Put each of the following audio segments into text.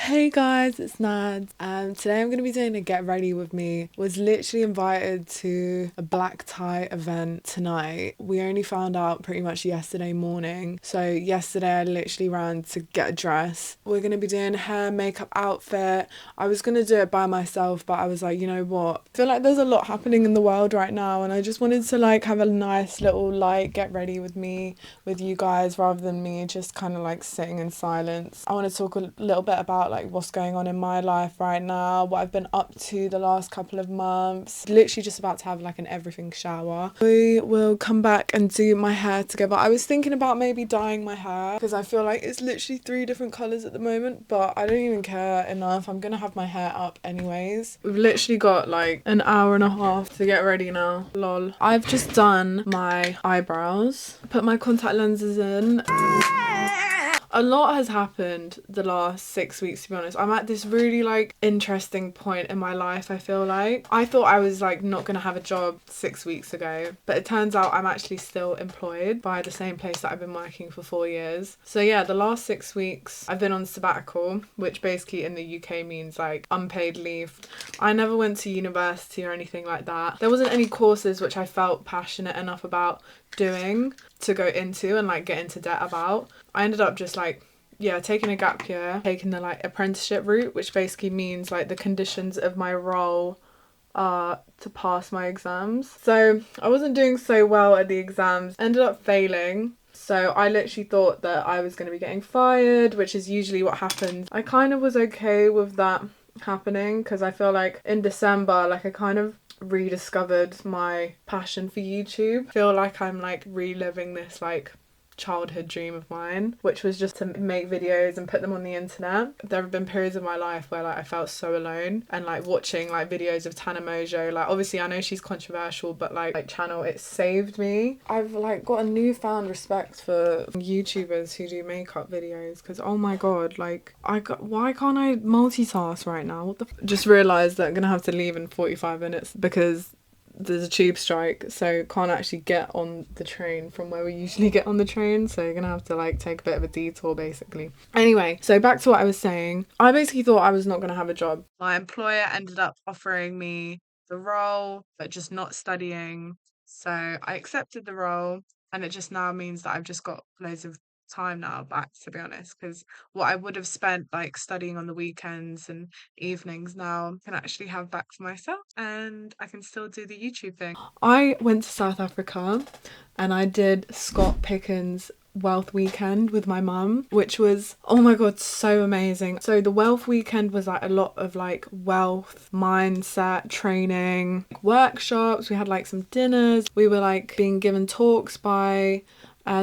Hey guys, it's Nad. Today I'm going to be doing a get ready with me. Was literally invited to a black tie event tonight. We only found out pretty much yesterday morning. So yesterday I literally ran to get a dress. We're going to be doing hair, makeup, outfit. I was going to do it by myself, but I was like, you know what? I feel like there's a lot happening in the world right now, and I just wanted to have a nice little get ready with me, with you guys, rather than me just kind of sitting in silence. I want to talk a little bit about what's going on in my life right now, what I've been up to the last couple of months. Literally just about to have an everything shower. We will come back and do my hair together. I was thinking about maybe dyeing my hair because I feel like it's literally 3 different colours at the moment, but I don't even care enough. I'm gonna have my hair up anyways. We've literally got an hour and a half to get ready now. Lol. I've just done my eyebrows, put my contact lenses in. A lot has happened the last 6 weeks, to be honest. I'm at this really interesting point in my life, I feel like. I thought I was not gonna have a job 6 weeks ago, but it turns out I'm actually still employed by the same place that I've been working for 4 years. So yeah, the last 6 weeks I've been on sabbatical, which basically in the UK means unpaid leave. I never went to university or anything like that. There wasn't any courses which I felt passionate enough about doing to go into and get into debt about. I ended up just taking a gap year, taking the apprenticeship route, which basically means the conditions of my role are to pass my exams. So I wasn't doing so well at the exams, ended up failing. So I literally thought that I was going to be getting fired, which is usually what happens. I kind of was okay with that happening because I feel in December, I kind of rediscovered my passion for YouTube. I feel like I'm reliving this childhood dream of mine, which was just to make videos and put them on the internet. There have been periods of my life where I felt so alone, and watching videos of Tana Mojo, obviously I know she's controversial, but channel, it saved me. I've got a newfound respect for YouTubers who do makeup videos, because oh my god, why can't I multitask right now? What the just realised that I'm gonna have to leave in 45 minutes because there's a tube strike, so can't actually get on the train from where we usually get on the train, so you're gonna have to take a bit of a detour basically. Anyway, so back to what I was saying. I basically thought I was not gonna have a job. My employer ended up offering me the role but just not studying, so I accepted the role, and it just now means that I've just got loads of time now back, to be honest, because what I would have spent studying on the weekends and evenings now can actually have back for myself, and I can still do the YouTube thing. I went to South Africa and I did Scott Pickens' wealth weekend with my mum, which was, oh my god, so amazing. So the wealth weekend was a lot of wealth mindset training, workshops. We had some dinners. We were being given talks by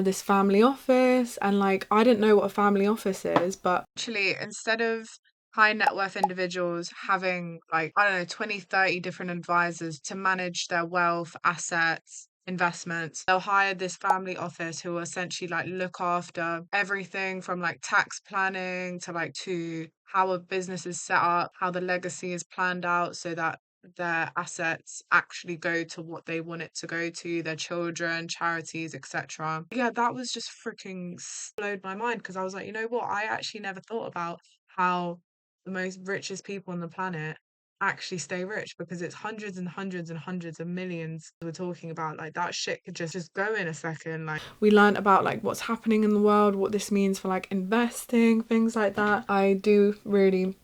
this family office, and I didn't know what a family office is, but actually instead of high net worth individuals having I don't know 20-30 different advisors to manage their wealth, assets, investments, they'll hire this family office who will essentially look after everything from tax planning to how a business is set up, how the legacy is planned out so that their assets actually go to what they want it to go to, their children, charities, etc. Yeah, that was just freaking blowed my mind, because I was you know what, I actually never thought about how the most richest people on the planet actually stay rich, because it's hundreds and hundreds and hundreds of millions we're talking about. That shit could just go in a second. We learned about what's happening in the world, what this means for investing, things like that. I do really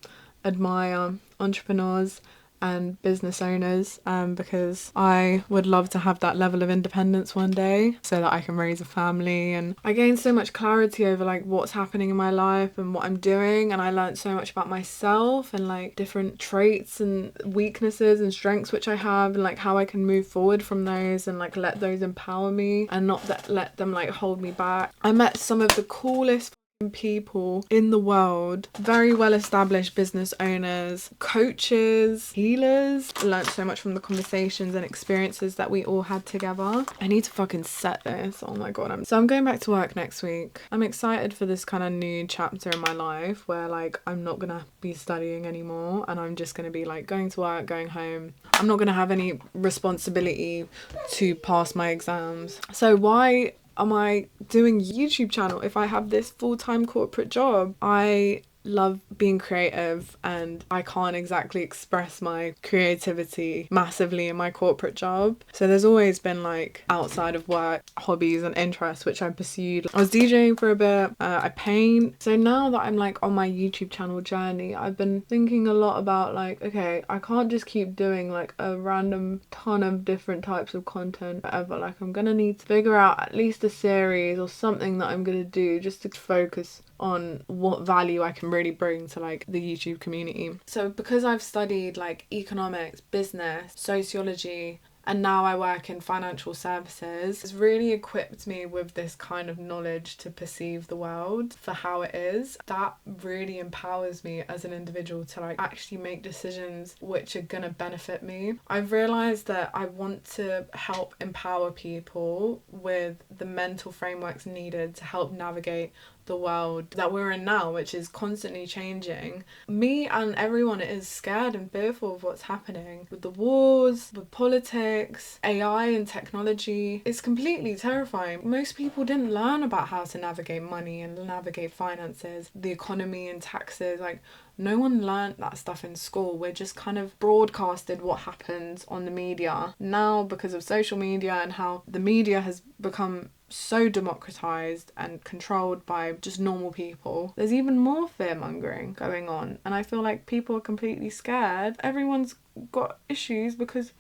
admire entrepreneurs and business owners, because I would love to have that level of independence one day so that I can raise a family. And I gained so much clarity over what's happening in my life and what I'm doing, and I learned so much about myself and different traits and weaknesses and strengths which I have, and how I can move forward from those and let those empower me and not let them hold me back. I met some of the coolest people in the world, very well established business owners, coaches, healers. I learned so much from the conversations and experiences that we all had together. I need to fucking set this. Oh my god. I'm going back to work next week. I'm excited for this kind of new chapter in my life where I'm not gonna be studying anymore, and I'm just gonna be going to work, going home. I'm not gonna have any responsibility to pass my exams. So why am I doing a YouTube channel if I have this full-time corporate job? I love being creative, and I can't exactly express my creativity massively in my corporate job. So there's always been like outside of work hobbies and interests which I pursued. I was DJing for a bit, I paint. So now that I'm like on my YouTube channel journey, I've been thinking a lot about like, okay, I can't just keep doing like a random ton of different types of content forever. Like I'm gonna need to figure out at least a series or something that I'm gonna do just to focus on what value I can really bring to like the YouTube community. So because I've studied like economics, business, sociology, and now I work in financial services, it's really equipped me with this kind of knowledge to perceive the world for how it is. That really empowers me as an individual to like actually make decisions which are gonna benefit me. I've realized that I want to help empower people with the mental frameworks needed to help navigate the world that we're in now, which is constantly changing. Me and everyone is scared and fearful of what's happening with the wars, with politics, AI and technology. It's completely terrifying. Most people didn't learn about how to navigate money and navigate finances, the economy and taxes. Like no one learned that stuff in school. We're just kind of broadcasted what happens on the media. Now, because of social media and how the media has become so democratized and controlled by just normal people, there's even more fear mongering going on, and I feel like people are completely scared. Everyone's got issues because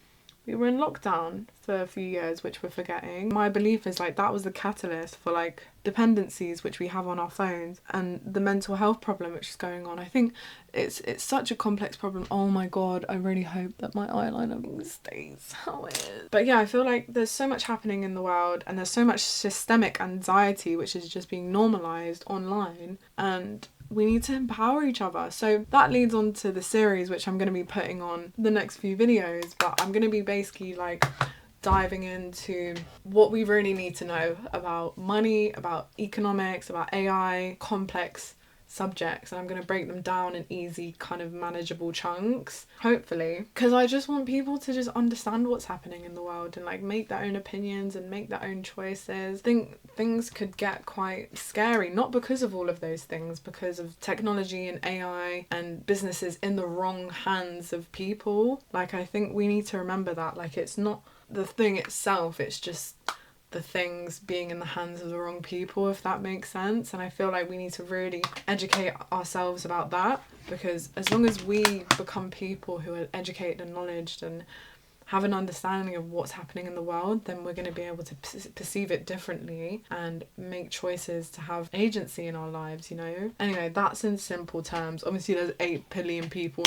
we were in lockdown for a few years, which we're forgetting. My belief is like that was the catalyst for like dependencies which we have on our phones and the mental health problem which is going on. I think it's such a complex problem. Oh my god, I really hope that my eyeliner stays how it is. But yeah, I feel like there's so much happening in the world and there's so much systemic anxiety which is just being normalized online, and we need to empower each other. So that leads on to the series which I'm going to be putting on the next few videos, but I'm going to be basically like diving into what we really need to know about money, about economics, about AI, complex subjects, and I'm going to break them down in easy kind of manageable chunks, hopefully, because I just want people to just understand what's happening in the world and like make their own opinions and make their own choices. I think things could get quite scary, not because of all of those things, because of technology and AI and businesses in the wrong hands of people. Like I think we need to remember that like it's not the thing itself, it's just the things being in the hands of the wrong people, if that makes sense. And I feel like we need to really educate ourselves about that, because as long as we become people who are educated and knowledgeable and have an understanding of what's happening in the world, then we're going to be able to perceive it differently and make choices to have agency in our lives, you know? Anyway, that's in simple terms. Obviously there's 8 billion people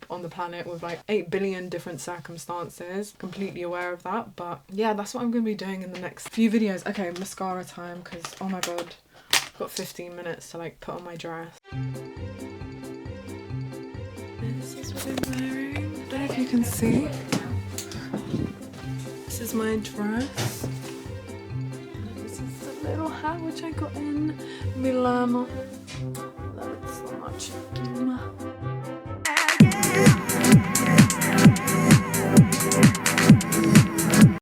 on the planet with like 8 billion different circumstances. Completely aware of that. But yeah, that's what I'm going to be doing in the next few videos. Okay, mascara time, because oh my god, I've got 15 minutes to like put on my dress. This is what I'm wearing. I don't know if you can see. This is my dress. And this is the little hat which I got in Milano. Love it so much.